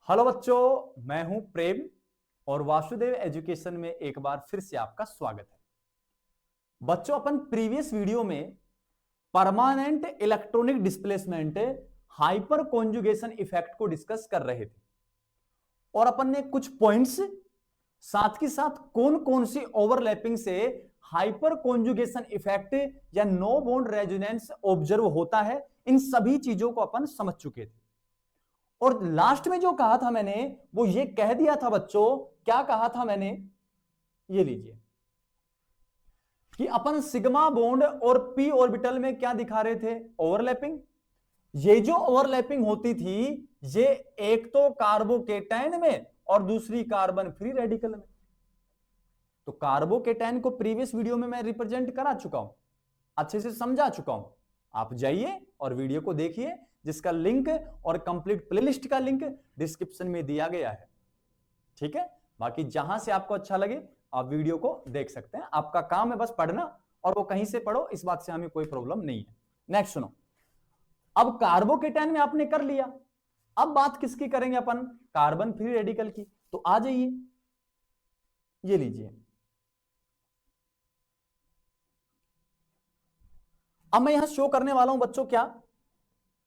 Hello बच्चों, मैं हूं प्रेम और वासुदेव एजुकेशन में एक बार फिर से आपका स्वागत है। बच्चों, अपन प्रीवियस वीडियो में permanent electronic displacement hyper conjugation effect को डिस्कस कर रहे थे और अपन ने कुछ पॉइंट्स साथ के साथ कौन कौन सी ओवरलैपिंग से हाइपर कॉन्जुगेशन इफेक्ट या नो बॉन्ड रेजोनेंस ऑब्जर्व होता है, इन सभी चीजों को अपन समझ चुके थे। और लास्ट में जो कहा था मैंने वो ये कह दिया था बच्चों, क्या कहा था मैंने, ये लीजिए कि अपन सिग्मा बॉन्ड और पी ऑर्बिटल में क्या दिखा रहे थे, ओवरलैपिंग। ये जो ओवरलैपिंग होती थी ये एक तो कार्बोकेटाइन में और दूसरी कार्बन फ्री रेडिकल में। तो कार्बोकेटाइन को प्रीवियस वीडियो में मैं रिप्रेजेंट करा चुका हूं, अच्छे से समझा चुका हूं। आप जाइए और वीडियो को देखिए, जिसका लिंक और कंप्लीट प्लेलिस्ट का लिंक डिस्क्रिप्शन में दिया गया है। ठीक है, बाकी जहां से आपको अच्छा लगे आप वीडियो को देख सकते हैं। आपका काम है बस पढ़ना, और वो कहीं से पढ़ो, इस बात से हमें कोई प्रॉब्लम नहीं है। नेक्स्ट सुनो, अब कार्बोकेटाइन में आपने कर लिया, अब बात किसकी करेंगे अपन, कार्बन फ्री रेडिकल की। तो आ जाइए, ये लीजिए, अब मैं यहां शो करने वाला हूं बच्चों, क्या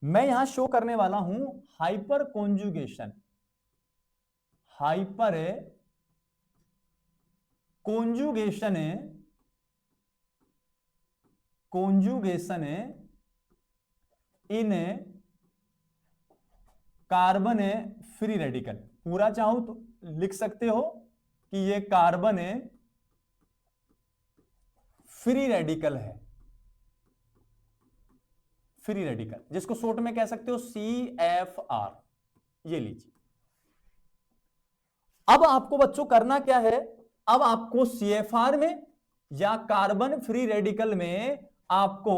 मैं यहां शो करने वाला हूं hyper conjugation, hyper conjugation conjugation in carbon free radical. पूरा चाहूं तो लिख सकते हो कि ये कार्बन फ्री रेडिकल है, फ्री रेडिकल, जिसको शॉर्ट में कह सकते हो CFR। ये लीजिए, अब आपको बच्चों करना क्या है, अब आपको CFR में या कार्बन फ्री रेडिकल में आपको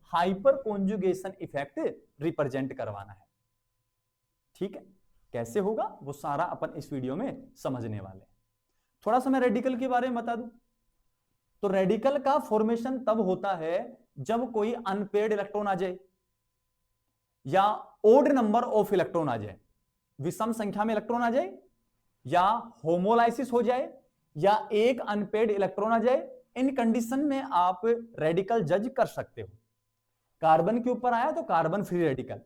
हाइपर कॉन्जुगेशन इफेक्ट रिप्रेजेंट करवाना है। ठीक है, कैसे होगा वो सारा अपन इस वीडियो में समझने वाले हैं। थोड़ा सा मैं रेडिकल के बारे में बता दूं, तो रेडिकल का फॉर्मेशन तब होता है जब कोई अनपेयर्ड इलेक्ट्रॉन आ जाए या ओड नंबर ऑफ इलेक्ट्रॉन आ जाए, विषम संख्या में इलेक्ट्रॉन आ जाए, या होमोलाइसिस हो जाए, या एक अनपेयर्ड इलेक्ट्रॉन आ जाए। इन कंडीशन में आप रेडिकल जज कर सकते हो। कार्बन के ऊपर आया तो कार्बन फ्री रेडिकल,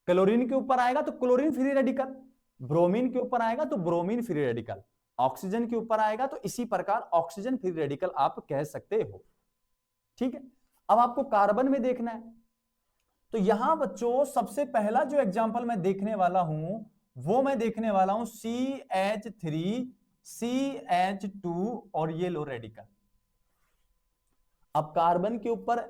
क्लोरीन के ऊपर आएगा तो क्लोरीन फ्री रेडिकल, ब्रोमीन के ऊपर आएगा तो ब्रोमीन फ्री रेडिकल, ऑक्सीजन के ऊपर आएगा तो इसी प्रकार ऑक्सीजन फ्री रेडिकल आप कह सकते हो। ठीक है, अब आपको कार्बन में देखना है, तो यहां बच्चों सबसे पहला जो एग्जांपल मैं देखने वाला हूं वो मैं देखने वाला हूं CH3 CH2 और ये लो रेडिकल। अब कार्बन के ऊपर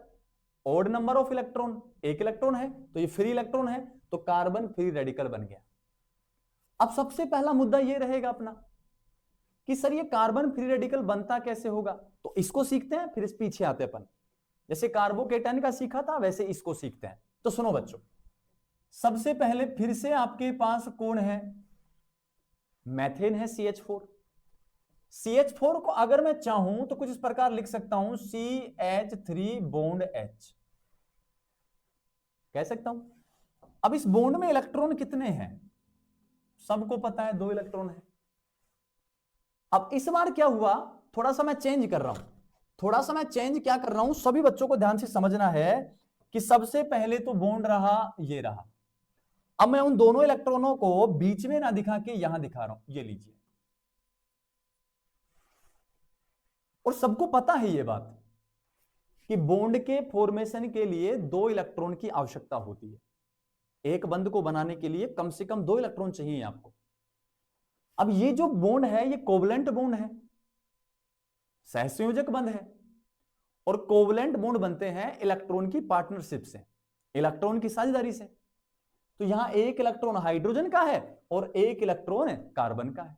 ओड नंबर ऑफ इलेक्ट्रॉन, एक इलेक्ट्रॉन है तो ये फ्री इलेक्ट्रॉन है, तो कार्बन फ्री रेडिकल बन गया। अब सबसे पहला मुद्दा ये रहेगा अपना कि सर ये कार्बन फ्री रेडिकल बनता कैसे होगा, तो इसको सीखते हैं, फिर इस पीछे आते हैं अपन। जैसे कार्बोकेटाइन का सीखा था वैसे इसको सीखते हैं। तो सुनो बच्चों, सबसे पहले फिर से आपके पास कौन है, मैथेन है CH4। CH4 को अगर मैं चाहूं तो कुछ इस प्रकार लिख सकता हूं CH3 बॉन्ड H, कह सकता हूं। अब इस बॉन्ड में इलेक्ट्रॉन कितने हैं, सबको पता है 2 इलेक्ट्रॉन है। अब इस बार क्या हुआ, थोड़ा सा मैं चेंज कर रहा हूं, थोड़ा सा मैं चेंज क्या कर रहा हूं, सभी बच्चों को ध्यान से समझना है कि सबसे पहले तो बॉन्ड रहा, ये रहा। अब मैं उन दोनों इलेक्ट्रॉनों को बीच में ना दिखा के यहां दिखा रहा हूं, ये लीजिए। और सबको पता है ये बात कि बॉन्ड के फॉर्मेशन के लिए 2 इलेक्ट्रॉन की आवश्यकता होती है। एक बंध को बनाने के लिए कम से कम 2 इलेक्ट्रॉन चाहिए आपको। अब ये जो बॉन्ड है ये कोवलेंट बॉन्ड है, सहसंयोजक बंध है, और कोवलेंट बॉन्ड बनते हैं इलेक्ट्रॉन की पार्टनरशिप से, इलेक्ट्रॉन की साझेदारी से। तो यहां एक इलेक्ट्रॉन हाइड्रोजन का है और एक इलेक्ट्रॉन कार्बन का है।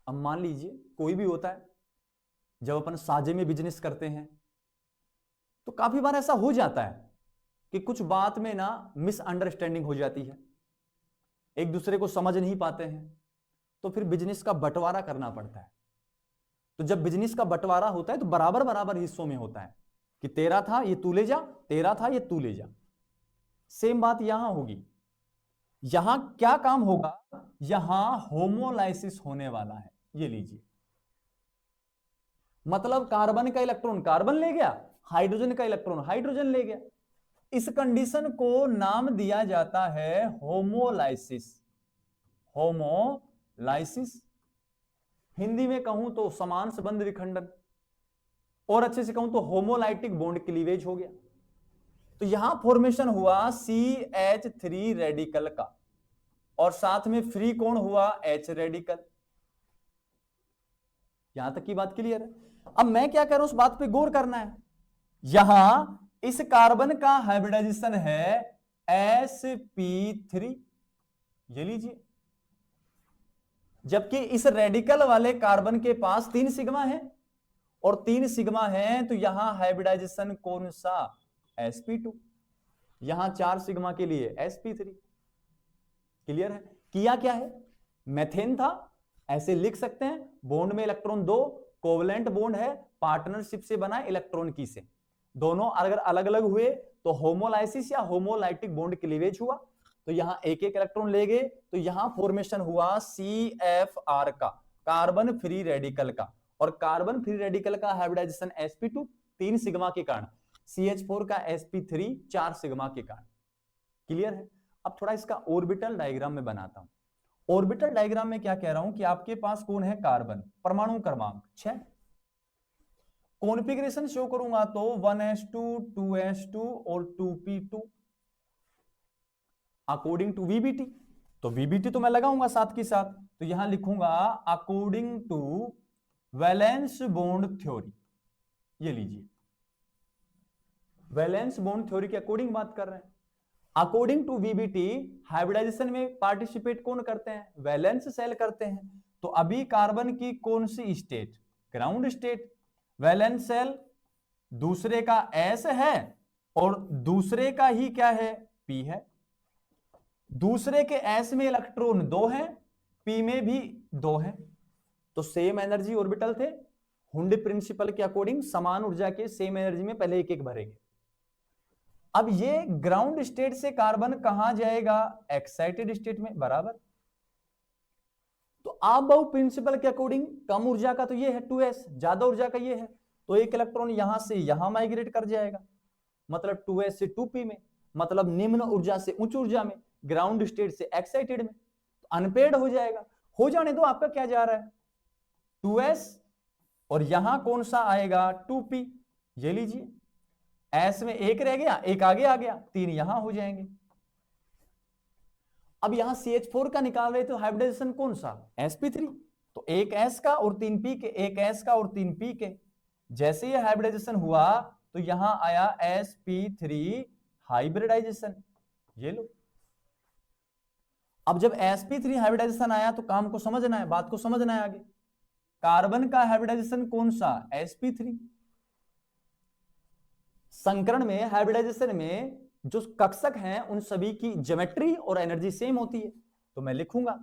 अब मान लीजिए कोई भी होता है, जब अपन साझे में बिजनेस करते हैं तो काफी बार ऐसा हो जाता है कि कुछ बात में ना मिसअंडरस्टैंडिंग हो जाती है, एक दूसरे को समझ नहीं पाते हैं, तो फिर बिजनेस का बंटवारा करना पड़ता है। तो जब बिजनेस का बंटवारा होता है तो बराबर बराबर हिस्सों में होता है कि तेरा था ये तू ले जा, तेरा था ये तू ले जा। सेम बात यहां होगी यहां क्या काम होगा, यहां होमोलाइसिस होने वाला है। ये लीजिए, मतलब कार्बन का इलेक्ट्रॉन कार्बन ले गया, हाइड्रोजन का इलेक्ट्रॉन हाइड्रोजन ले गया। इस कंडीशन को नाम दिया जाता है होमोलाइसिस। होमोलाइसिस, हिंदी में कहूं तो समान संबंध विखंडन, और अच्छे से कहूं तो होमोलाइटिक बॉन्ड क्लीवेज हो गया। तो यहां फॉर्मेशन हुआ CH3 रेडिकल का, और साथ में फ्री कौन हुआ, H रेडिकल। यहां तक की बात क्लियर है। अब मैं क्या कह रहा हूं, उस बात पे गौर करना है। यहां इस कार्बन का हाइब्रिडाइजेशन है sp3, ये लीजिए, जबकि इस रेडिकल वाले कार्बन के पास 3 सिग्मा है, और 3 सिग्मा है, तो यहां हाइब्रिडाइजेशन कौन सा, sp2। यहां 4 सिग्मा के लिए sp3। क्लियर है। किया क्या है, मेथेन था, ऐसे लिख सकते हैं, बॉन्ड में इलेक्ट्रॉन 2, कोवलेंट बॉन्ड है, पार्टनरशिप से बना इलेक्ट्रॉन की से, दोनों अगर अलग अलग हुए तो होमोलाइसिस या होमोलाइटिक बॉन्ड क्लीवेज हुआ। तो यहां एक एक इलेक्ट्रॉन ले गए, तो यहां फॉर्मेशन हुआ CFR का, कार्बन फ्री रेडिकल का, और कार्बन फ्री रेडिकल का हाइब्रिडाइजेशन sp2 3 सिग्मा के कारण, CH4 का sp3 4 सिग्मा के कारण। क्लियर है। अब थोड़ा इसका ऑर्बिटल डायग्राम में बनाता हूं। ऑर्बिटल डायग्राम में क्या कह रहा हूं कि आपके पास कौन है, कार्बन, परमाणु क्रमांक 6, कॉन्फ़िगरेशन शो करूंगा तो 1s2 2s2 और 2p2 अकॉर्डिंग टू VBT। तो VBT तो मैं लगाऊंगा साथ के साथ, तो यहां लिखूंगा according to valence bond theory. ये लीजिए, वैलेंस बॉन्ड थ्योरी के अकॉर्डिंग बात कर रहे हैं। अकॉर्डिंग टू VBT हाइब्रिडाइजेशन में पार्टिसिपेट कौन करते हैं, वैलेंस सेल करते हैं। तो अभी कार्बन की कौन सी state, ground state, valence shell, दूसरे का S है और दूसरे का ही क्या है, P है। दूसरे के S में इलेक्ट्रॉन 2 है, P में भी 2 है, तो सेम एनर्जी ऑर्बिटल थे। हुंडी प्रिंसिपल के अकॉर्डिंग समान ऊर्जा के सेम एनर्जी में पहले एक एक भरेंगे। अब ये ग्राउंड स्टेट से कार्बन कहां जाएगा, एक्साइटेड स्टेट में, बराबर। तो आप बहु प्रिंसिपल के अकॉर्डिंग कम ऊर्जा का तो ये है 2s, ज्यादा ऊर्जा का ये है, तो एक इलेक्ट्रॉन यहां से यहां माइग्रेट कर जाएगा, मतलब 2s से 2p में, मतलब निम्न ऊर्जा से उच्च ऊर्जा में, ग्राउंड स्टेट से एक्साइटेड में, तो अनपेड हो जाएगा। हो जाने दो, आपका क्या जा रहा है 2s, और यहां कौन सा आएगा 2p। ये लीजिए, S में एक रह गया, एक आगे आ गया, 3 यहां हो जाएंगे। अब यहां CH4 का निकाल रहे तो हाइब्रिडाइजेशन कौन सा, sp3, तो एक S का और 3 p के, एक S का और 3 p के। जैसे ये हाइब्रिडाइजेशन हुआ तो यहां आया sp3 हाइब्रिडाइजेशन। ये लो, अब जब sp3 हाइब्रिडाइजेशन आया तो काम को समझना है, बात को समझना है आगे। कार्बन का हाइब्रिडाइजेशन कौन सा, sp3। संकरण में, हाइब्रिडाइजेशन में जो कक्षक हैं उन सभी की ज्योमेट्री और एनर्जी सेम होती है, तो मैं लिखूंगा,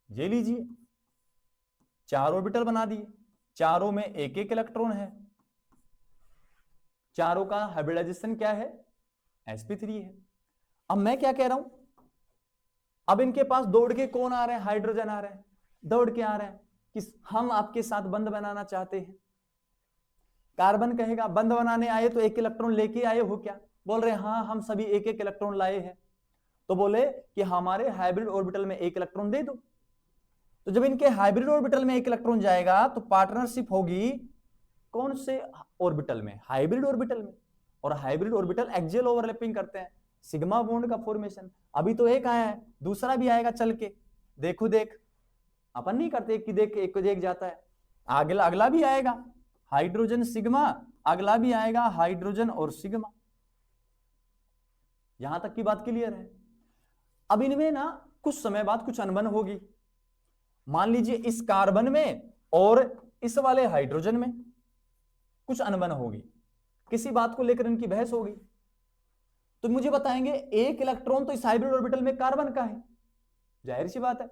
ये लीजिए, 4 ऑर्बिटल बना दिए, चारों में एक एक इलेक्ट्रॉन है, चारों का हाइब्रिडाइजेशन क्या है, sp3 है। अब मैं क्या कह रहा हूं, अब इनके पास दौड़ के कौन आ रहे हैं, हाइड्रोजन आ रहे हैं, दौड़ के आ रहे हैं कि हम आपके साथ बंध बनाना चाहते हैं। कार्बन कहेगा बंध बनाने आए तो एक इलेक्ट्रॉन लेके आए हो क्या, बोल रहे हाँ हम सभी एक एक इलेक्ट्रॉन लाए हैं, तो बोले कि हमारे हाइब्रिड ऑर्बिटल में एक इलेक्ट्रॉन दे दो। तो जब इनके हाइब्रिड ऑर्बिटल में एक इलेक्ट्रॉन जाएगा तो पार्टनरशिप होगी कौन से ऑर्बिटल में, हाइब्रिड ऑर्बिटल में, और हाइब्रिड ऑर्बिटल एक्सियल ओवरलैपिंग करते हैं, सिग्मा बॉन्ड का फॉर्मेशन। अभी तो एक आया है, दूसरा भी आएगा चल के, देखो देख, अपन नहीं करते एक की देख एक को देख जाता है, अगला भी आएगा हाइड्रोजन सिग्मा, अगला भी आएगा हाइड्रोजन और सिग्मा। यहां तक की बात क्लियर है। अब इनमें ना कुछ समय बाद कुछ अनबन होगी, मान लीजिए इस कार्बन में और इस वाले हाइड्रोजन में कुछ अनबन होगी, किसी बात को लेकर इनकी बहस होगी, तो मुझे बताएंगे एक इलेक्ट्रॉन तो इस हाइब्रिड ऑर्बिटल में कार्बन का है, जाहिर सी बात है,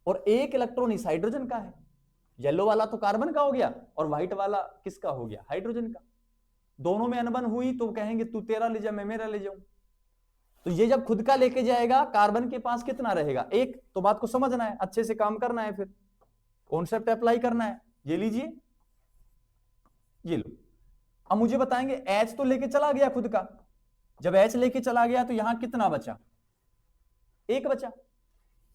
और एक इलेक्ट्रॉन इस हाइड्रोजन का है। येलो वाला तो कार्बन का हो गया और व्हाइट वाला किसका हो गया, हाइड्रोजन का। दोनों में अनबन हुई तो कहेंगे तू तेरा ले जा मैं मेरा ले जाऊं, तो ये जब खुद का लेके जाएगा, कार्बन के पास कितना रहेगा? एक। तो बात को समझना है, अच्छे से काम करना है, फिर कॉन्सेप्ट अप्लाई करना है। ये लीजिए, ये लो। अब मुझे बताएंगे H तो लेके चला गया खुद का, जब H लेके चला गया तो यहां कितना बचा? एक बचा।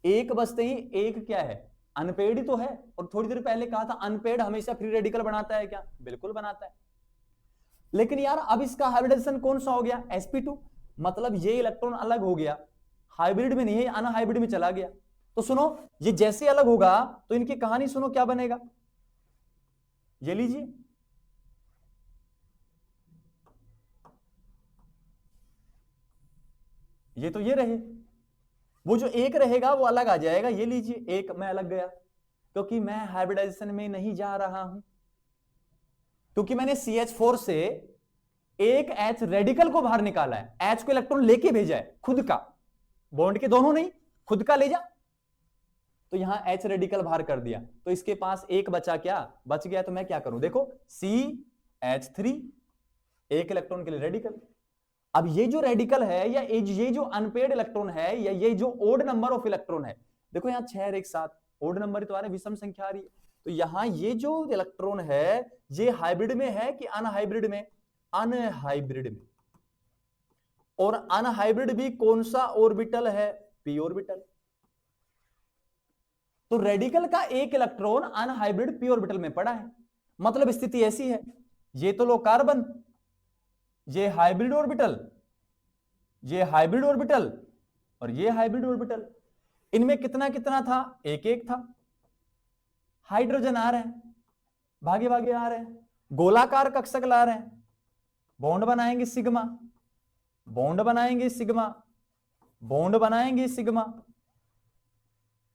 एक बचते ही एक क्या है? अनपेड ही तो है। और थोड़ी देर पहले कहा था अनपेड हमेशा फ्री रेडिकल बनाता है क्या? बिल्कुल बनाता है। लेकिन यार अब इसका हाइब्रिडाइजेशन कौन सा हो गया? sp2। मतलब ये इलेक्ट्रॉन अलग हो गया, हाइब्रिड में नहीं है, अनहाइब्रिड में चला गया। तो सुनो, ये जैसे अलग होगा तो इनकी कहानी सुनो क्या बनेगा। ये लीजिए, ये तो ये रहे, वो जो एक रहेगा वो अलग आ जाएगा। ये लीजिए, एक मैं अलग गया क्योंकि मैं हाइब्रिडाइजेशन में नहीं जा रहा हूं, क्योंकि मैंने CH4 से एक H रेडिकल को बाहर निकाला है, H को इलेक्ट्रॉन लेके भेजा है खुद का, बॉन्ड के दोनों नहीं, खुद का ले जा। तो यहां H रेडिकल बाहर कर दिया, तो इसके पास एक बचा, क्या बच गया? तो मैं क्या करूं, देखो CH3 एक इलेक्ट्रॉन के लिए रेडिकल। अब ये जो रेडिकल है या ये जो अनपेड इलेक्ट्रॉन है या ये जो ओड नंबर ऑफ इलेक्ट्रॉन है, देखो यहां 6 एक साथ ओड नंबर ही तो आ रहे, विषम संख्या आ रही है। तो यहां ये जो इलेक्ट्रॉन है ये हाइब्रिड में है कि अनहाइब्रिड में? अनहाइब्रिड में। और अनहाइब्रिड भी कौन सा ऑर्बिटल है? p orbital. तो रेडिकल का एक इलेक्ट्रॉन अनहाइब्रिड p ऑर्बिटल में पड़ा है। मतलब स्थिति ऐसी है, ये तो लो कार्बन, ये हाइब्रिड ऑर्बिटल, ये हाइब्रिड ऑर्बिटल और ये हाइब्रिड ऑर्बिटल। इनमें कितना कितना था? एक एक था। हाइड्रोजन आ रहे हैं, भागे भागे आ रहे हैं, गोलाकार कक्षक ला रहे हैं, बॉन्ड बनाएंगे सिग्मा, बॉन्ड बनाएंगे सिग्मा, बॉन्ड बनाएंगे सिग्मा,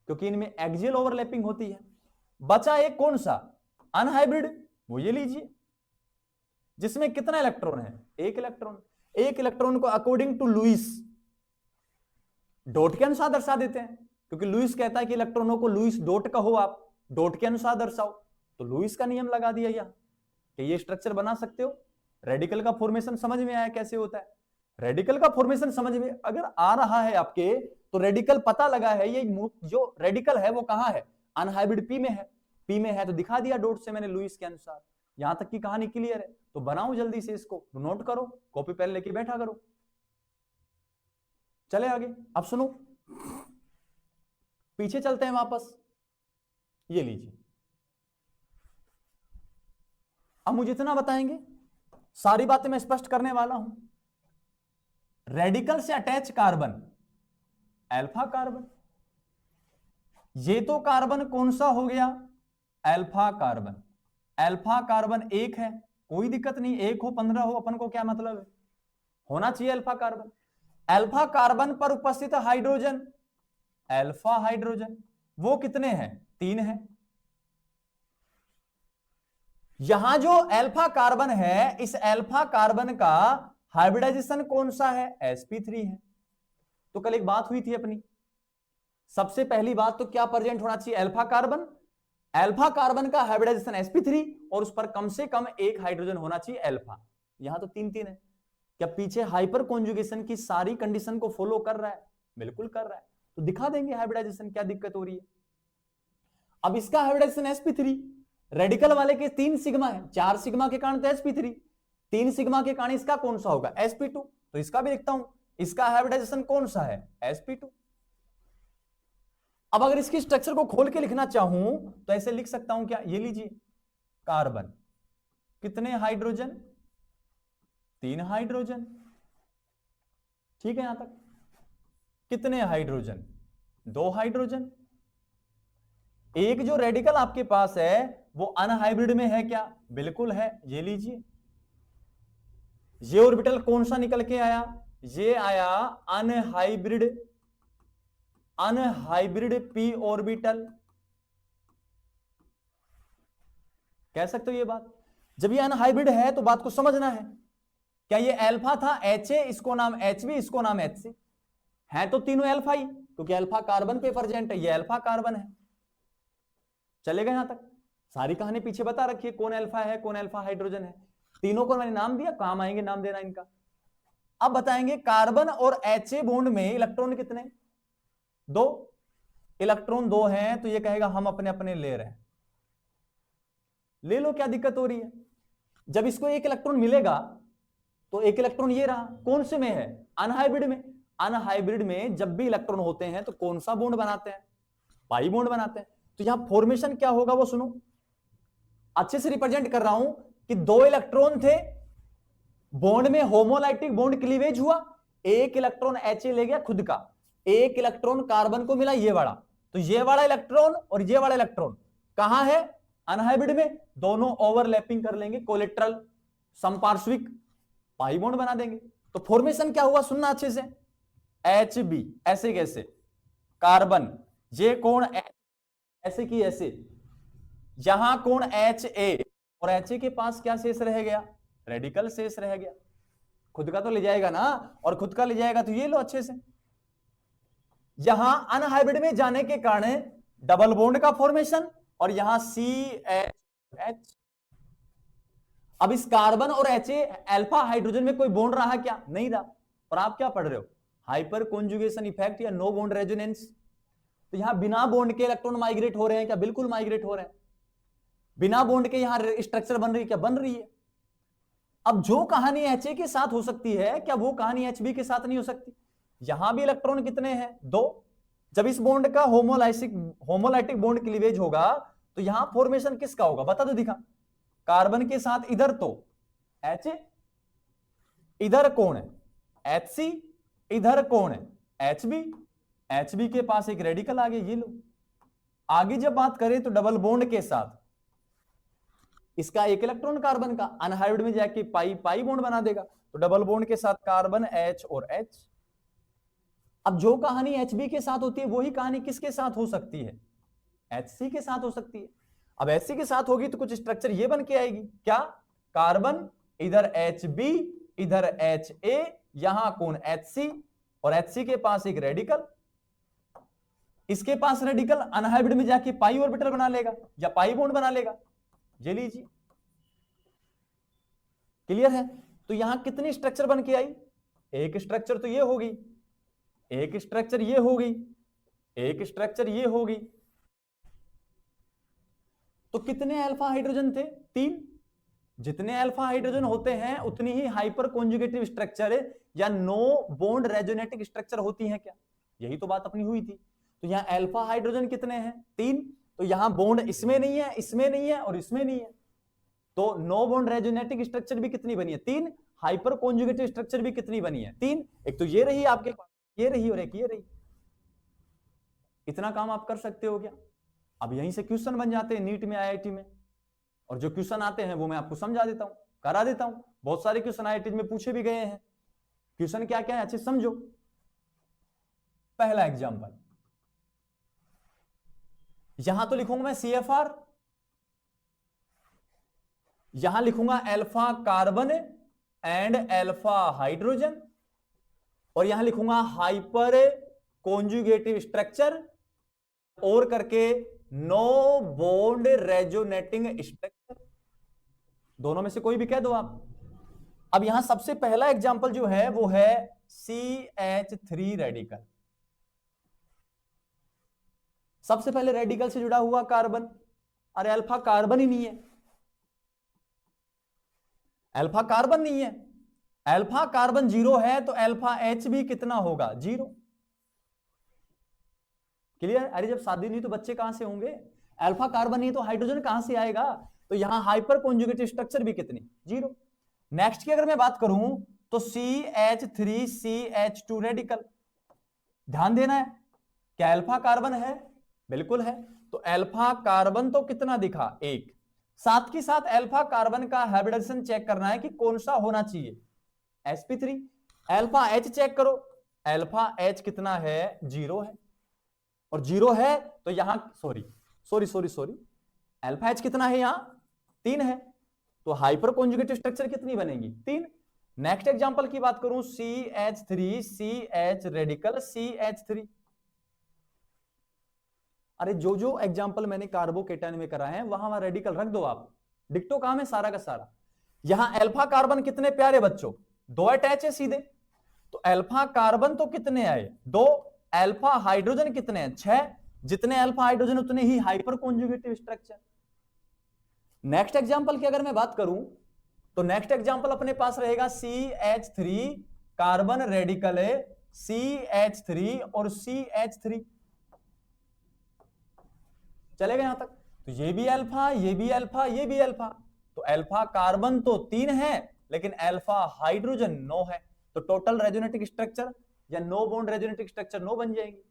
क्योंकि इनमें एक्सियल ओवरलैपिंग होती है। बचा एक कौन सा? अनहाइब्रिड, वो ये लीजिए, जिसमें कितना इलेक्ट्रॉन है? एक इलेक्ट्रॉन। एक इलेक्ट्रॉन को अकॉर्डिंग टू लुईस डॉट के अनुसार दर्शा देते हैं, क्योंकि लुईस कहता है कि इलेक्ट्रॉनों को लुईस डॉट कहो, आप डॉट के अनुसार दर्शाओ। तो लुईस का नियम लगा दिया यहां कि ये स्ट्रक्चर बना सकते हो। रेडिकल का फॉर्मेशन समझ में आया कैसे होता है? रेडिकल का फॉर्मेशन समझ में अगर आ रहा है आपके, तो रेडिकल पता लगा है, ये जो रेडिकल है वो कहां है? अनहाइब्रिड p में है। p में है तो दिखा दिया डॉट से मैंने लुईस के अनुसार। यहां तक की कहानी क्लियर है? तो बनाओ जल्दी से, इसको नोट करो, कॉपी पेन लेके बैठा करो। चले आगे। अब सुनो, पीछे चलते हैं वापस। ये लीजिए, अब मुझे इतना बताएंगे, सारी बातें मैं स्पष्ट करने वाला हूं। रेडिकल से अटैच कार्बन, अल्फा कार्बन, ये तो कार्बन कौन सा हो गया? Alpha carbon. अल्फा कार्बन एक है, कोई दिक्कत नहीं, एक हो 15 हो, अपन को क्या मतलब है, होना चाहिए अल्फा कार्बन। अल्फा कार्बन पर उपस्थित हाइड्रोजन, अल्फा हाइड्रोजन, वो कितने हैं? 3 है। यहां जो अल्फा कार्बन है, इस अल्फा कार्बन का हाइब्रिडाइजेशन कौन सा है? sp3 है। तो कल एक बात हुई थी अपनी, सबसे पहली बात तो क्या प्रेजेंट होना चाहिए? Alpha carbon. अल्फा कार्बन का हाइब्रिडाइजेशन sp3 और उस पर कम से कम एक हाइड्रोजन होना चाहिए अल्फा। यहां तो 3 है। क्या पीछे हाइपर कॉन्जुगेशन की सारी कंडीशन को फॉलो कर रहा है? बिल्कुल कर रहा है। तो दिखा देंगे हाइब्रिडाइजेशन, क्या दिक्कत हो रही है। अब इसका हाइब्रिडाइजेशन sp3, रेडिकल वाले के 3 सिग्मा है, 4 सिग्मा के कारण तो sp3, 3 सिग्मा के कारण इसका कौन सा होगा? sp2। तो इसका भी लिखता हूं, इसका हाइब्रिडाइजेशन कौन सा है? sp2। अब अगर इसकी स्ट्रक्चर को खोल के लिखना चाहूं तो ऐसे लिख सकता हूं क्या? ये लीजिए, कार्बन, कितने हाइड्रोजन? 3 हाइड्रोजन, ठीक है यहां तक। कितने हाइड्रोजन? 2 हाइड्रोजन। एक जो रेडिकल आपके पास है वो अनहाइब्रिड में है क्या? बिल्कुल है। ये लीजिए, ये ऑर्बिटल कौन सा निकल के आया? ये आया अनहाइब्रिड, अनहाइब्रिड p ऑर्बिटल। कह सकते हो ये बात? जब ये अनहाइब्रिड है तो बात को समझना है। क्या ये अल्फा था? HA, इसको नाम HB, इसको नाम HC, है तो तीनों अल्फा ही, क्योंकि अल्फा कार्बन पे प्रेजेंट है, ये अल्फा कार्बन है। चलेगा यहां तक? सारी कहानी पीछे बता रखी है, कौन अल्फा है, कौन अल्फा हाइड्रोजन है। तीनों को मैंने नाम दिया, काम आएंगे नाम देना इनका। अब बताएंगे कार्बन और HA बॉन्ड में इलेक्ट्रॉन कितने, 2 इलेक्ट्रॉन 2 हैं, तो ये कहेगा हम अपने अपने ले रहे हैं, ले लो, क्या दिक्कत हो रही है। जब इसको 1 इलेक्ट्रॉन मिलेगा तो 1 इलेक्ट्रॉन ये रहा, कौन से में है, अनहाइब्रिड में। अनहाइब्रिड में जब भी इलेक्ट्रॉन होते हैं तो कौन सा बॉन्ड बनाते हैं, पाई बॉन्ड बनाते हैं। तो यहां फॉर्मेशन क्या होगा वो सुनो, अच्छे से रिप्रेजेंट कर रहा हूं कि 2 इलेक्ट्रॉन थे, बॉन्ड में होमोलाइटिक बॉन्ड क्लीवेज हुआ, 1 इलेक्ट्रॉन HA ले गया खुद का, 1 इलेक्ट्रॉन कार्बन को मिला ये वाला, तो ये वाला इलेक्ट्रॉन और ये वाला इलेक्ट्रॉन कहां है, अनहाइब्रिड में, दोनों ओवरलैपिंग कर लेंगे, कोलेट्रल समपार्श्विक पाई बॉन्ड बना देंगे। तो फॉर्मेशन क्या हुआ सुनना अच्छे से, HB ऐसे कैसे, कार्बन, ये कोण ऐसे की ऐसे, यहां कोण HA, और HA के पास क्या शेष रह गया, रेडिकल शेष रह गया, खुद का तो ले जाएगा ना, और खुद का ले जाएगा तो ये लो अच्छे से। यहां अनहाइब्रिड में जाने के कारण डबल बॉन्ड का फॉर्मेशन, और यहां CH। अब इस कार्बन और HA अल्फा हाइड्रोजन में कोई बॉन्ड रहा क्या, नहीं रहा, और आप क्या पढ़ रहे हो, हाइपर कॉन्जुगेशन इफेक्ट या नो बॉन्ड रेजोनेंस। तो यहां बिना बॉन्ड के इलेक्ट्रॉन माइग्रेट हो रहे हैं क्या, बिल्कुल माइग्रेट हो रहे हैं, बिना बॉन्ड के यहां स्ट्रक्चर बन रही है क्या, बन रही है। अब जो कहानी HA के साथ हो सकती है, क्या वो कहानी HB के साथ नहीं हो सकती। यहां भी इलेक्ट्रॉन कितने हैं, 2, जब इस बॉन्ड का होमोलाइटिक बॉन्ड क्लीवेज होगा तो यहां फॉर्मेशन किसका होगा, बता दो दिखा, कार्बन के साथ इधर तो HA, इधर कौन है HC, इधर कौन है HB, HB के पास एक रेडिकल आ गया, ये लो। आगे जब बात करें तो डबल बॉन्ड के साथ इसका 1 इलेक्ट्रॉन कार्बन का, अनहाइब्रिड में जाके पाई पाई बॉन्ड बना देगा, तो डबल बॉन्ड के साथ कार्बन H और H। अब जो कहानी HB के साथ होती है वही कहानी किसके साथ हो सकती है, HC के साथ हो सकती है। अब HC के साथ होगी तो कुछ स्ट्रक्चर ये बन के आएगी, क्या, कार्बन, इधर HB, इधर HA, यहां कौन HC, और HC के पास एक रेडिकल, इसके पास रेडिकल, अनहाइब्रिड में जाके पाई ऑर्बिटल बना लेगा या पाई बॉन्ड बना लेगा, ये लीजिए, क्लियर है। तो यहां कितनी स्ट्रक्चर बन के आई, एक स्ट्रक्चर तो ये होगी, एक स्ट्रक्चर ये होगी, एक स्ट्रक्चर ये होगी, तो कितने अल्फा हाइड्रोजन थे, 3। जितने अल्फा हाइड्रोजन होते हैं उतनी ही हाइपर कॉन्जुगेटिव स्ट्रक्चर या नो बॉन्ड रेजोनेटिक स्ट्रक्चर होती है क्या, यही तो बात अपनी हुई थी। तो यहां अल्फा हाइड्रोजन कितने हैं, 3, तो यहां बॉन्ड इसमें नहीं है, इसमें नहीं है और इसमें नहीं है, तो नो बॉन्ड रेजोनेटिक स्ट्रक्चर भी कितनी बनी है, 3, हाइपर कॉन्जुगेटिव स्ट्रक्चर भी कितनी बनी है, 3। एक तो ये रही आपके पास, ये रही और एक ये रही। इतना काम आप कर सकते हो क्या। अब यहीं से क्वेश्चन बन जाते हैं नीट में, IIT में, और जो क्वेश्चन आते हैं वो मैं आपको समझा देता हूं, करा देता हूं। बहुत सारे क्वेश्चन IIT में पूछे भी गए हैं। क्वेश्चन क्या क्या है अच्छे समझो। पहला एग्जांपल, यहां तो लिखूंगा मैं CFR, यहां लिखूंगा alpha carbon and alpha hydrogen, और यहां लिखूंगा हाइपर कॉन्जुगेटिव स्ट्रक्चर और करके नो बॉन्ड रेजोनेटिंग स्ट्रक्चर, दोनों में से कोई भी कह दो आप। अब यहां सबसे पहला एग्जांपल जो है वो है CH3 रेडिकल, सबसे पहले रेडिकल से जुड़ा हुआ कार्बन, अरे अल्फा कार्बन ही नहीं है, अल्फा कार्बन नहीं है, अल्फा कार्बन 0 है तो अल्फा H भी कितना होगा, 0। क्लियर। अरे जब शादी नहीं तो बच्चे कहां से होंगे, अल्फा कार्बन नहीं तो हाइड्रोजन कहां से आएगा, तो यहां हाइपर कॉन्जुगेटिव स्ट्रक्चर भी कितनी, 0। नेक्स्ट की अगर मैं बात करूं तो CH3 CH2 रेडिकल, ध्यान देना है, क्या अल्फा कार्बन है, बिल्कुल है, तो अल्फा कार्बन तो कितना दिखा, 1। साथ के साथ अल्फा कार्बन का हाइब्रिडाइजेशन चेक करना है कि कौन सा होना चाहिए, sp3। अल्फा H चेक करो, अल्फा H कितना है, 0 है, और 0 है तो यहां सॉरी अल्फा H कितना है, यहां 3 है, तो हाइपर कॉन्जुगेटिव स्ट्रक्चर कितनी बनेगी, 3। नेक्स्ट एग्जांपल की बात करूं CH3 CH रेडिकल CH3, अरे जो जो एग्जांपल मैंने कार्बोकेटायन में कराए हैं वहां रेडिकल रख दो आप, डिक्टो काम है सारा का सारा। यहां अल्फा कार्बन कितने प्यारे बच्चों, 2 अटैच है सीधे, तो अल्फा कार्बन तो कितने आए 2, अल्फा हाइड्रोजन कितने हैं 6, जितने अल्फा हाइड्रोजन उतने ही hyper conjugative structure. Next example की अगर मैं बात करूं तो नेक्स्ट एग्जांपल अपने पास रहेगा CH3 कार्बन रेडिकल है CH3 और CH3, चलेगा यहां तक। तो ये भी अल्फा, ये भी अल्फा, ये भी अल्फा, तो अल्फा कार्बन तो 3 है लेकिन अल्फा हाइड्रोजन 9 है, तो टोटल रेजोनेटिक स्ट्रक्चर या नो बॉन्ड रेजोनेटिक स्ट्रक्चर 9 बन जाएंगे।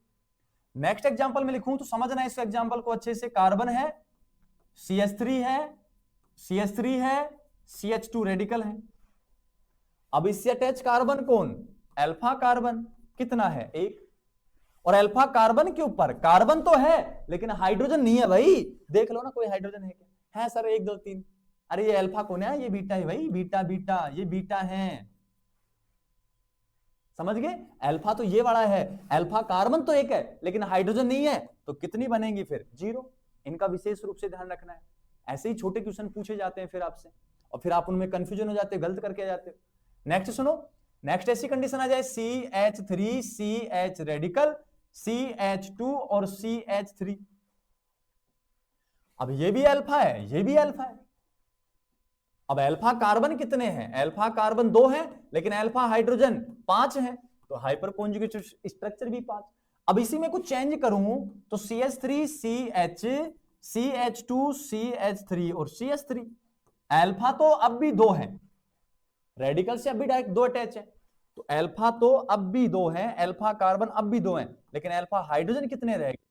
नेक्स्ट एग्जांपल में लिखूं तो समझना है इस एग्जांपल को अच्छे से। कार्बन है, CH3 है, CH3 है, CH2 रेडिकल है। अब इससे अटैच कार्बन कौन, अल्फा कार्बन, कितना है 1, और अल्फा कार्बन के ऊपर कार्बन तो है लेकिन हाइड्रोजन नहीं है भाई, देख लो ना कोई हाइड्रोजन है क्या, है सर 1 2 3, अरे ये अल्फा कौन है, ये बीटा है भाई, बीटा बीटा, ये बीटा है, समझ गए। अल्फा तो ये वाला है, अल्फा कार्बन तो 1 है लेकिन हाइड्रोजन नहीं है, तो कितनी बनेंगी फिर 0। इनका विशेष रूप से ध्यान रखना है, ऐसे ही छोटे क्वेश्चन पूछे जाते हैं फिर आपसे और फिर आप उनमें कंफ्यूजन हो जाते हो, गलत करके आ जाते हो। नेक्स्ट सुनो, नेक्स्ट ऐसी कंडीशन आ जाए CH3 CH रेडिकल CH2 और CH3, अब ये भी अल्फा है, ये भी अल्फा है। अब अल्फा कार्बन कितने हैं, अल्फा कार्बन 2 है लेकिन अल्फा हाइड्रोजन 5 है, तो हाइपर कॉन्जुगेटिव स्ट्रक्चर भी 5। अब इसी में कुछ चेंज करूं तो CH3 CH CH2 CH3 और CH3, अल्फा तो अब भी 2 है, रेडिकल से अब भी डायरेक्ट 2 अटैच है, तो अल्फा तो अब भी 2 है, अल्फा कार्बन अब भी 2 है, लेकिन अल्फा हाइड्रोजन कितने रहेंगे,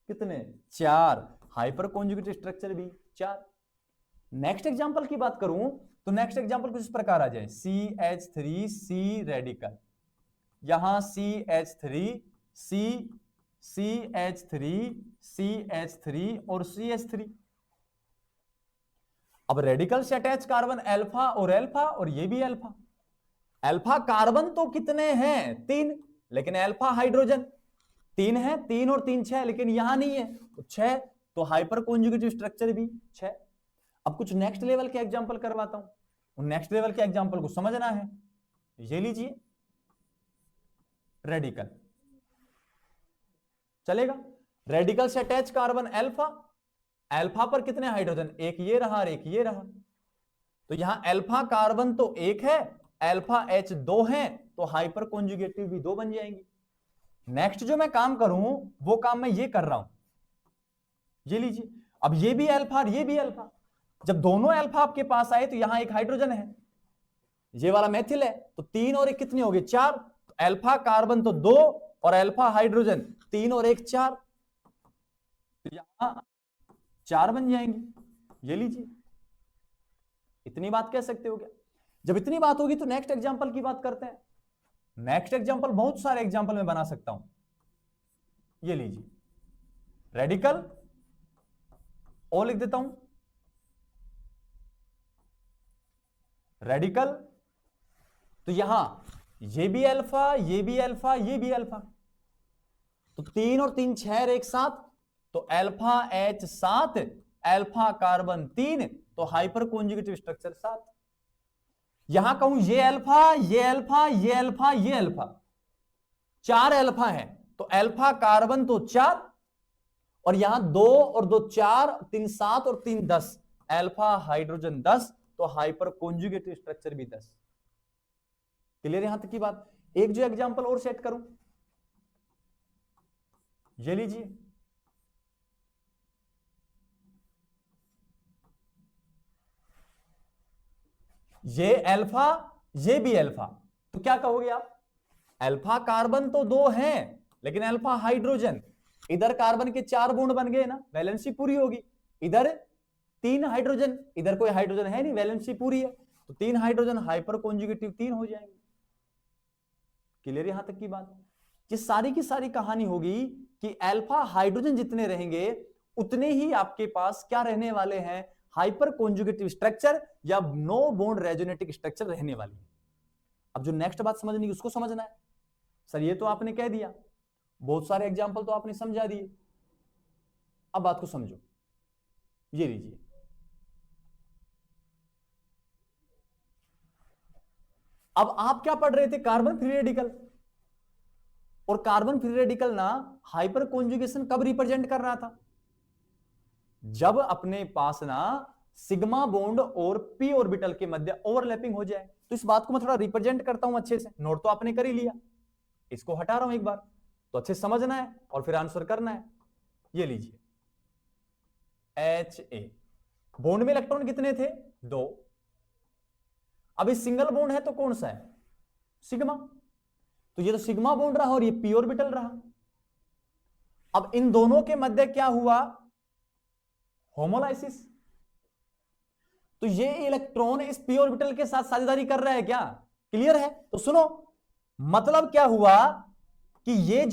कितने 4, हाइपर कॉन्जुगेटिव स्ट्रक्चर भी 4। नेक्स्ट एग्जांपल की बात करूं तो नेक्स्ट एग्जांपल कुछ इस प्रकार आ जाए CH3 C रेडिकल, यहां CH3 C CH3 CH3 और CH3। अब रेडिकल से अटैच कार्बन अल्फा और ये भी अल्फा, अल्फा कार्बन तो कितने हैं 3, लेकिन अल्फा हाइड्रोजन 3 है, 3 और 3 6, लेकिन यहां नहीं है तो 6, तो हाइपर कॉन्जुगेटिव स्ट्रक्चर भी 6। अब कुछ नेक्स्ट लेवल के एग्जांपल करवाता हूं, नेक्स्ट लेवल के एग्जांपल को समझना है। ये लीजिए रेडिकल, चलेगा, रेडिकल से अटैच कार्बन अल्फा, अल्फा पर कितने हाइड्रोजन, एक ये रहा और एक ये रहा, तो यहां अल्फा कार्बन तो 1 है, अल्फा H 2 है, तो हाइपर कॉन्जुगेटिव भी 2 बन जाएंगी। नेक्स्ट जो मैं काम करूं वो काम मैं ये कर रहा हूं, ये लीजिए, अब ये भी अल्फा और ये भी अल्फा, जब दोनों अल्फा आपके पास आए तो यहां एक हाइड्रोजन है, ये वाला मेथिल है, तो 3 और 1 कितने हो गए 4, तो अल्फा कार्बन तो 2 और अल्फा हाइड्रोजन 3 और 1 4, तो यहां 4 बन जाएंगे। ये लीजिए, इतनी बात कह सकते हो क्या। जब इतनी बात होगी तो नेक्स्ट एग्जांपल की बात करते हैं। नेक्स्ट एग्जांपल बहुत सारे एग्जांपल में बना सकता हूं, ये लीजिए रेडिकल और लिख देता हूं, रेडिकल, तो यहां ये भी अल्फा, ये भी अल्फा, ये भी अल्फा, तो 3 और 3 6 एक साथ, तो अल्फा H 7, अल्फा कार्बन 3, तो हाइपर कॉन्जुगेटिव स्ट्रक्चर 7। यहां कहूं ये अल्फा, ये अल्फा, ये अल्फा, ये अल्फा, 4 अल्फा है, तो अल्फा कार्बन तो 4, और यहां 2 और 2 4, 3 7 और 3 10, अल्फा हाइड्रोजन 10, तो हाइपर कॉन्जुगेटिव स्ट्रक्चर भी 10। क्लियर यहां तक की बात। एक जो एग्जांपल और सेट करूं, ये लीजिए, ये अल्फा, ये भी अल्फा, तो क्या कहोगे आप, अल्फा कार्बन तो 2 हैं लेकिन अल्फा हाइड्रोजन, इधर कार्बन के 4 बॉन्ड बन गए ना, वैलेंसी पूरी होगी, इधर 3 हाइड्रोजन, इधर कोई हाइड्रोजन है नहीं, वैलेंसी पूरी है, तो 3 हाइड्रोजन हाइपर कॉन्जुगेटिव 3 हो जाएंगे। क्लियर यहां तक की बात। ये सारी की सारी कहानी होगी कि अल्फा हाइड्रोजन जितने रहेंगे उतने ही आपके पास क्या रहने वाले हैं, हाइपर कॉन्जुगेटिव स्ट्रक्चर या नो बॉन्ड रेजोनेटिक स्ट्रक्चर रहने वाली है। अब जो नेक्स्ट बात समझनी है उसको समझना है। सर ये तो आपने कह दिया, बहुत सारे एग्जांपल तो आपने समझा दिए, अब बात को समझो। ये लीजिए, अब आप क्या पढ़ रहे थे, कार्बन फ्री रेडिकल, और कार्बन फ्री रेडिकल ना हाइपर कॉन्जुगेशन कब रिप्रेजेंट कर रहा था, जब अपने पास ना सिग्मा बॉन्ड और पी ऑर्बिटल के मध्य ओवरलैपिंग हो जाए। तो इस बात को मैं थोड़ा रिप्रेजेंट करता हूं अच्छे से, नोट तो आपने कर ही लिया, इसको हटा रहा हूं एक बार, तो अच्छे समझना है और फिर आंसर करना है। ये लीजिए HA, बॉन्ड में इलेक्ट्रॉन कितने थे, 2। अब इस सिंगल बॉन्ड है तो कौन सा है, सिग्मा, तो ये तो सिग्मा बॉन्ड रहा और ये पी ऑर्बिटल रहा। अब इन दोनों के मध्य क्या हुआ, होमोलाइसिस, तो ये इलेक्ट्रॉन इस पी ऑर्बिटल के साथ साझेदारी कर रहा है क्या, क्लियर है। तो सुनो, मतलब क्या हुआ कि ये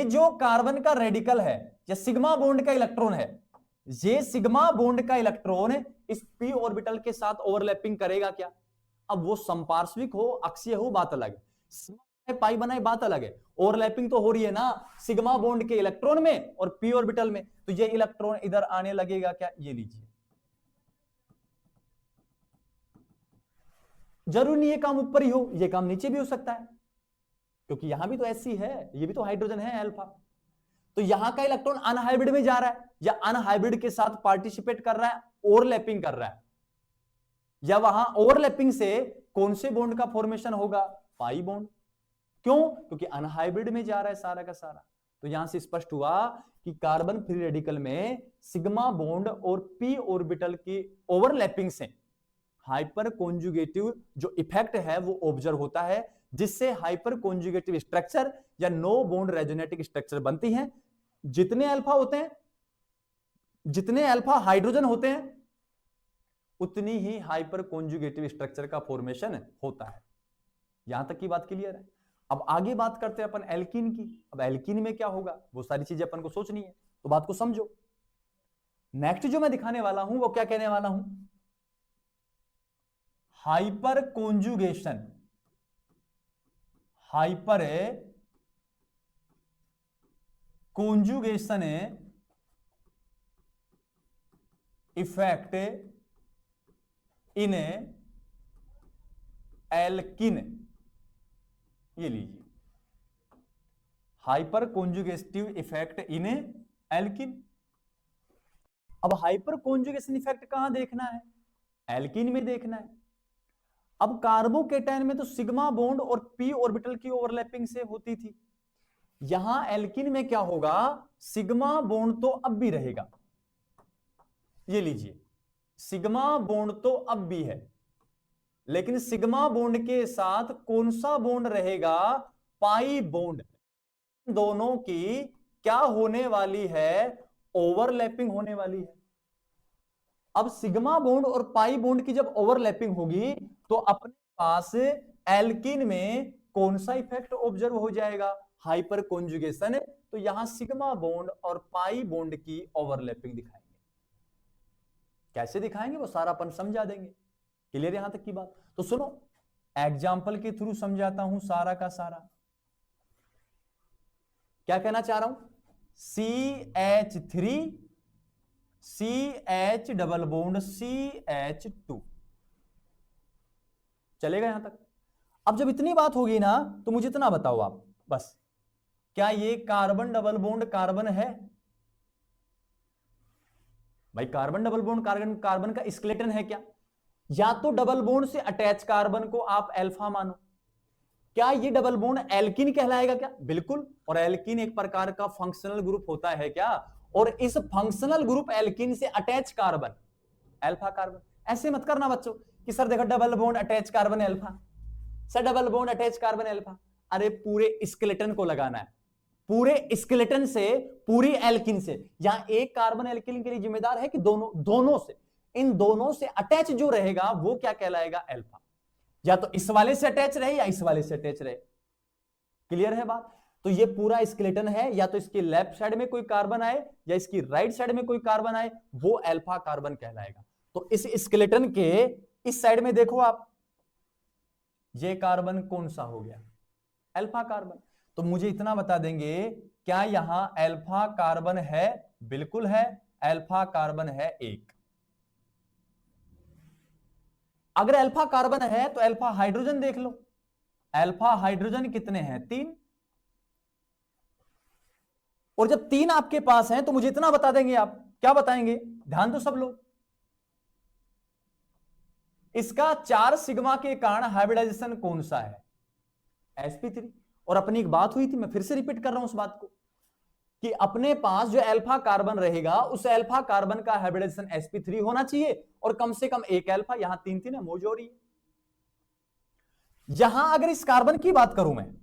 जो कार्बन का रेडिकल है या सिग्मा बॉन्ड का इलेक्ट्रॉन है, ये सिग्मा बॉन्ड का इलेक्ट्रॉन इस पी ऑर्बिटल के साथ ओवरलैपिंग करेगा क्या। अब वो संपार्श्विक हो अक्षीय हो बात अलग है, पाई बनाए बात अलग है, ओवरलैपिंग तो हो रही है ना सिग्मा बॉन्ड के इलेक्ट्रॉन में और पी ऑर्बिटल में, तो ये इलेक्ट्रॉन इधर आने लगेगा क्या, ये लीजिए। जरूरी नहीं है काम ऊपर ही हो, ये काम नीचे भी हो सकता है, क्योंकि यहां भी तो ऐसी है, ये भी तो हाइड्रोजन है अल्फा, तो यहां का इलेक्ट्रॉन अनहाइब्रिड में जा रहा है या अनहाइब्रिड के साथ पार्टिसिपेट कर रहा है, ओवरलैपिंग कर रहा है, या वहां ओवरलैपिंग से कौन से बॉन्ड का फॉर्मेशन होगा, पाई बॉन्ड। क्यों, क्योंकि अनहाइब्रिड में जा रहा है सारा का सारा। तो यहां से स्पष्ट हुआ कि कार्बन फ्री रेडिकल में सिग्मा बॉन्ड और पी ऑर्बिटल की ओवरलैपिंग से हाइपर कॉन्जुगेटिव जो इफेक्ट है वो ऑब्जर्व होता है, जिससे हाइपर कॉन्जुगेटिव स्ट्रक्चर या नो बॉन्ड रेजोनेटिक स्ट्रक्चर बनती हैं। जितने अल्फा होते हैं, जितने अल्फा हाइड्रोजन होते हैं, उतनी ही हाइपर कॉन्जुगेटिव स्ट्रक्चर का फॉर्मेशन होता है। यहां तक की बात क्लियर है। अब आगे बात करते हैं अपन एल्कीन की। अब एल्कीन में क्या होगा, वो सारी चीजें अपन को सोचनी है, तो बात को समझो। नेक्स्ट जो मैं दिखाने वाला हूं वो क्या कहने वाला हूं, hyper conjugation, hyper conjugation effect in alkene, ये लीजिए hyperconjugative effect in alkene. अब हाइपर कॉन्जुगेशन इफेक्ट कहां देखना है, एल्किन में देखना है। अब कार्बोकेटायन में तो सिग्मा बॉन्ड और पी ऑर्बिटल की ओवरलैपिंग से होती थी, यहां एल्किन में क्या होगा, सिग्मा बॉन्ड तो अब भी रहेगा, ये लीजिए सिग्मा बॉन्ड तो अब भी है, लेकिन सिग्मा बॉन्ड के साथ कौन सा बॉन्ड रहेगा, पाई बॉन्ड। दोनों की क्या होने वाली है, ओवरलैपिंग होने वाली है। अब सिग्मा बॉन्ड और पाई बॉन्ड की जब ओवरलैपिंग होगी तो अपने पास एल्किन में कौन सा इफेक्ट ऑब्जर्व हो जाएगा, हाइपर कॉन्जुगेशन। तो यहां सिग्मा बॉन्ड और पाई बॉन्ड की ओवरलैपिंग दिखाएंगे। कैसे दिखाएंगे वो सारा अपन समझा देंगे। क्लियर यहां तक की बात। तो सुनो, एग्जाम्पल के थ्रू समझाता हूं सारा का सारा। क्या कहना चाह रहा हूं, CH3 CH double bond CH2, चलेगा यहां तक। अब जब इतनी बात होगी ना तो मुझे इतना बताओ आप बस, क्या ये कार्बन डबल बॉन्ड कार्बन है, भाई कार्बन डबल बॉन्ड कार्बन का स्केलेटन है क्या, या तो डबल बॉन्ड से अटैच कार्बन को आप अल्फा मानो, क्या ये डबल बॉन्ड एल्कीन कहलाएगा क्या, बिल्कुल। और एल्कीन एक प्रकार का फंक्शनल ग्रुप होता है क्या, और इस फंक्शनल ग्रुप एल्कीन से अटैच कार्बन अल्फा कार्बन। ऐसे मत करना बच्चों कि सर देखो double bond attach carbon alpha, sir double bond attach carbon alpha. अरे पूरे स्केलेटन को लगाना है, पूरे स्केलेटन से, पूरी एल्कीन से। यहां एक कार्बन एल्कीन के लिए जिम्मेदार है कि दोनों से, इन दोनों से अटैच जो रहेगा वो क्या कहलाएगा, अल्फा। या तो इस वाले से अटैच रहे या इस वाले से अटैच रहे। क्लियर है बात। तो ये पूरा स्केलेटन है, या तो इसके लेफ्ट साइड में कोई कार्बन आए या इसकी राइट साइड में कोई कार्बन आए, वो अल्फा कार्बन कहलाएगा। तो इस स्केलेटन के इस साइड में देखो आप, ये कार्बन कौन सा हो गया, अल्फा कार्बन। तो मुझे इतना बता देंगे, क्या यहां अल्फा कार्बन है, बिल्कुल है, अल्फा कार्बन है एक। अगर अल्फा कार्बन है तो अल्फा हाइड्रोजन देख लो, अल्फा हाइड्रोजन कितने हैं? 3। और जब 3 आपके पास हैं तो मुझे इतना बता देंगे आप, क्या बताएंगे? ध्यान दो सब लोग, इसका 4 सिग्मा के कारण हाइब्रिडाइजेशन कौन सा है? sp3। और अपनी एक बात हुई थी, मैं फिर से रिपीट कर रहा हूं उस बात को, कि अपने पास जो अल्फा कार्बन रहेगा उस अल्फा कार्बन का हाइब्रिडाइजेशन sp3 होना चाहिए, और कम से कम एक अल्फा, यहां 3 है, मौजूद हो रही है। यहां अगर इस कार्बन की बात करूं मैं,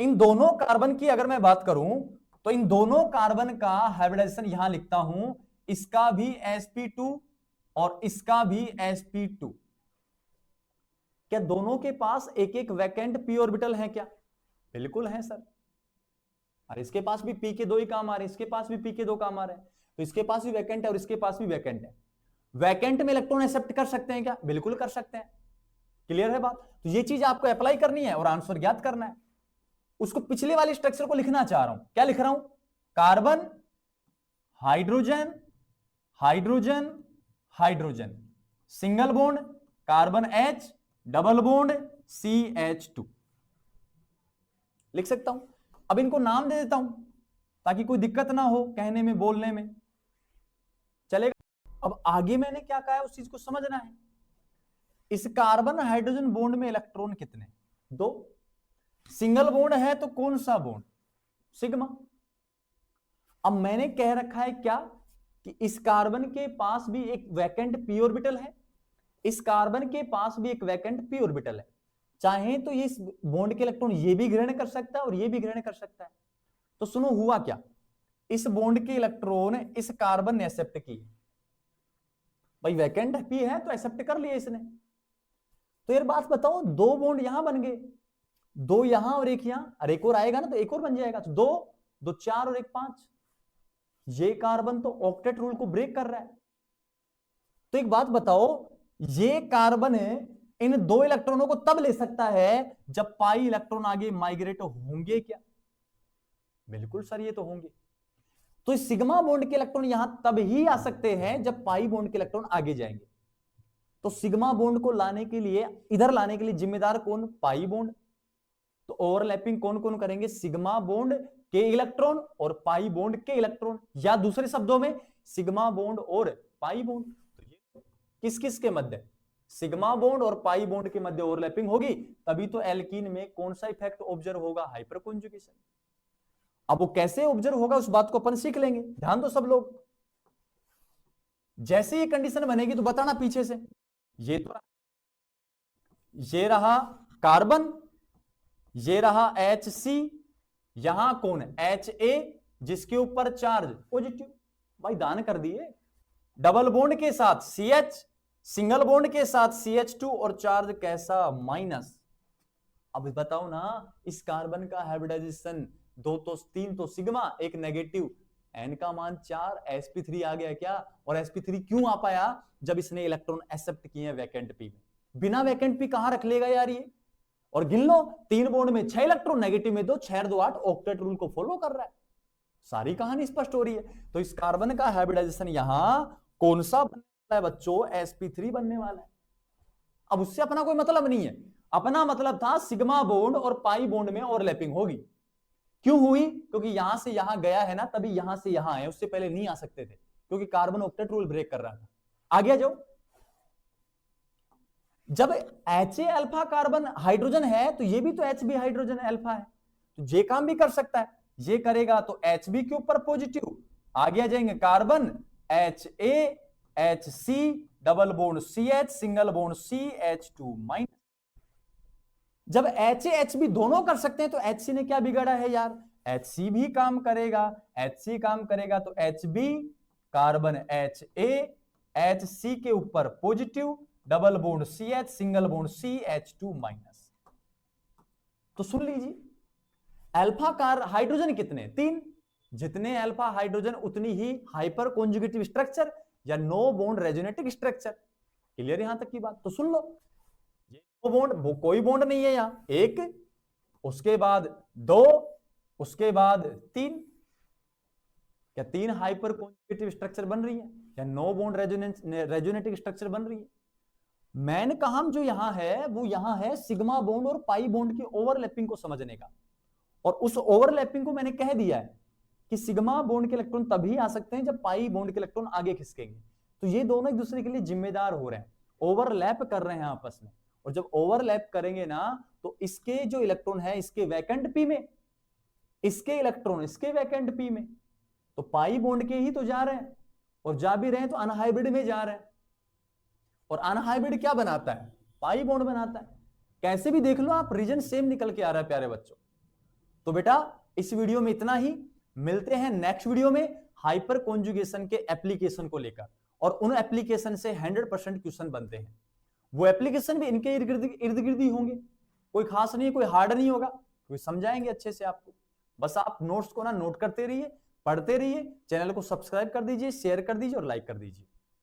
इन दोनों कार्बन की अगर मैं बात करूं, तो इन दोनों कार्बन का हाइब्रिडाइजेशन यहां लिखता हूं, इसका भी sp2 और इसका भी sp2। क्या दोनों के पास एक एक वैकेंट p ऑर्बिटल है क्या? बिल्कुल है सर। और इसके पास भी p के 2 ही काम आ रहे हैं, इसके पास भी p के 2 काम आ रहे हैं, तो इसके पास भी वैकेंट है और इसके पास भी वैकेंट है। वैकेंट में इलेक्ट्रॉन एक्सेप्ट कर सकते हैं क्या? बिल्कुल कर सकते हैं। क्लियर है बात? तो ये चीज आपको अप्लाई करनी है और आंसर ज्ञात करना है। उसको पिछले वाले स्ट्रक्चर को लिखना चाह रहा हूं, क्या लिख रहा हूं? Carbon hydrogen hydrogen hydrogen, single bond carbon H, double bond CH2 लिख सकता हूं। अब इनको नाम दे देता हूं ताकि कोई दिक्कत ना हो कहने में, बोलने में, चलेगा? अब आगे मैंने क्या कहा है उस चीज को समझना है। इस कार्बन हाइड्रोजन बॉन्ड में इलेक्ट्रॉन कितने? 2। सिंगल बॉन्ड है तो कौन सा बॉन्ड? सिग्मा। अब मैंने कह रखा है क्या, कि इस कार्बन के पास भी एक वैकेंट p ऑर्बिटल है, इस कार्बन के पास भी एक वैकेंट p ऑर्बिटल है। चाहे तो ये इस बॉन्ड के इलेक्ट्रॉन ये भी ग्रहण कर सकता है और ये भी ग्रहण कर सकता है। तो सुनो हुआ क्या, इस बॉन्ड के इलेक्ट्रॉन इस कार्बन ने एक्सेप्ट किए, भाई वैकेंट p है तो एक्सेप्ट कर लिया इसने। तो यार बात बताओ, 2 बॉन्ड यहां बन गए, 2 यहां और एक यहां, और एक और आएगा ना तो एक और बन जाएगा, तो 2 2 4 और 1 5। ये कार्बन तो ऑक्टेट रूल को ब्रेक कर रहा है। तो एक बात बताओ, ये कार्बन इन 2 इलेक्ट्रॉनों को तब ले सकता है जब पाई इलेक्ट्रॉन आगे माइग्रेट होंगे क्या? बिल्कुल सर, ये तो होंगे। तो इस सिग्मा बॉन्ड के इलेक्ट्रॉन यहां तब ही आ सकते हैं जब पाई बॉन्ड के इलेक्ट्रॉन आगे जाएंगे। तो सिग्मा बॉन्ड को लाने के लिए, इधर लाने के लिए जिम्मेदार कौन? Pi bond. तो ओवरलैपिंग कौन कौन करेंगे? सिग्मा बॉन्ड के इलेक्ट्रॉन और पाई बॉन्ड के इलेक्ट्रॉन, या दूसरे शब्दों में सिग्मा बॉन्ड और पाई बॉन्ड। तो ये किस किस के मध्य? सिग्मा बॉन्ड और पाई बॉन्ड के मध्य ओवरलैपिंग होगी, तभी तो एल्कीन में कौन सा इफेक्ट ऑब्जर्व होगा? Hyper conjugation. अब वो कैसे ऑब्जर्व होगा उस बात को अपन सीख लेंगे, ध्यान दो सब लोग। जैसे ये कंडीशन बनेगी तो बताना पीछे से। ये तो ये रहा कार्बन, ये रहा HC, यहां कौन है? HA, जिसके ऊपर चार्ज पॉजिटिव, भाई दान कर दिए। डबल बॉन्ड के साथ CH, सिंगल बॉन्ड के साथ CH2 और चार्ज कैसा? माइनस। अब बताओ ना, इस कार्बन का हाइब्रिडाइजेशन 2 तो 3 तो सिग्मा, एक नेगेटिव, n का मान 4, sp3 आ गया क्या? और sp3 क्यों आ पाया? जब इसने इलेक्ट्रॉन एक्सेप्ट किए हैं वैकेंट p में। बिना वैकेंट p कहां रख लेगा यार ये? और गिन लो, 3 बॉन्ड में 6 इलेक्ट्रॉन, नेगेटिव में 2, 6 2 8, ऑक्टेट रूल को फॉलो कर रहा है। सारी कहानी स्पष्ट हो रही है। तो इस कार्बन का हाइब्रिडाइजेशन यहां कौन सा बनने वाला है बच्चों? sp3 बनने वाला है। अब उससे अपना कोई मतलब नहीं है, अपना मतलब था सिग्मा बॉन्ड और पाई बॉन्ड में ओवरलैपिंग होगी। क्यों हुई? क्योंकि यहां से यहां गया है ना, तभी यहां से यहां आए, उससे पहले नहीं आ सकते थे, क्योंकि कार्बन ऑक्टेट रूल ब्रेक कर रहा था। आ गया जो, जब HA अल्फा कार्बन हाइड्रोजन है तो ये भी तो H भी हाइड्रोजन अल्फा है, तो ये काम भी कर सकता है। ये करेगा तो HB के ऊपर पॉजिटिव, आगे आ जाएंगे carbon HA, HC, double bond CH, single bond CH2 minus. जब HA HB दोनों कर सकते हैं तो HC ने क्या बिगाड़ा है यार? HC भी काम करेगा, HC काम करेगा तो HB, कार्बन HA, HC के ऊपर positive, double bond CH, single bond CH2 minus. तो सुन लीजिए, अल्फा कार हाइड्रोजन कितने? 3। जितने अल्फा हाइड्रोजन उतनी ही हाइपर कॉन्जुगेटिव स्ट्रक्चर या नो बॉन्ड रेजोनेटिक स्ट्रक्चर। क्लियर यहां तक की बात? तो सुन लो, ये दो बॉन्ड, वो कोई बॉन्ड नहीं है यहां, एक, उसके बाद 2, उसके बाद 3। क्या 3 हाइपर कॉन्जुगेटिव स्ट्रक्चर बन रही है या नो बॉन्ड रेजोनेटिक स्ट्रक्चर बन रही है? मैन काम जो यहां है वो यहां है सिग्मा बॉन्ड और पाई बॉन्ड की ओवरलैपिंग को समझने का। और उस ओवरलैपिंग को मैंने कह दिया है कि सिग्मा बॉन्ड के इलेक्ट्रॉन तभी आ सकते हैं जब पाई बॉन्ड के इलेक्ट्रॉन आगे खिसकेंगे। तो ये दोनों एक दूसरे के लिए जिम्मेदार हो रहे हैं, ओवरलैप कर रहे हैं आपस में। और जब ओवरलैप करेंगे ना तो इसके जो इलेक्ट्रॉन है इसके वैकेंट पी में, इसके इलेक्ट्रॉन इसके वैकेंट पी में, तो पाई बॉन्ड के ही तो जा रहे हैं, और जा भी रहे हैं तो अनहाइब्रिड में जा रहे हैं। और अनहाइब्रिड क्या बनाता है? पाई बॉन्ड बनाता है। कैसे भी देख लो आप, रीजन सेम निकल के आ रहा है प्यारे बच्चों। तो बेटा इस वीडियो में इतना ही, मिलते हैं नेक्स्ट वीडियो में हाइपर कॉन्जुगेशन के एप्लीकेशन को लेकर। और उन एप्लीकेशन से 100% क्वेश्चन बनते हैं। वो एप्लीकेशन भी इनके इर्द गिर्द ही होंगे, कोई खास नहीं, कोई हार्ड नहीं होगा, कोई समझाएंगे अच्छे से आपको। बस आप नोट्स को ना नोट करते रहिए, पढ़ते रहिए, चैनल को सब्सक्राइब कर दीजिए, शेयर कर दीजिए और लाइक कर दीजिए।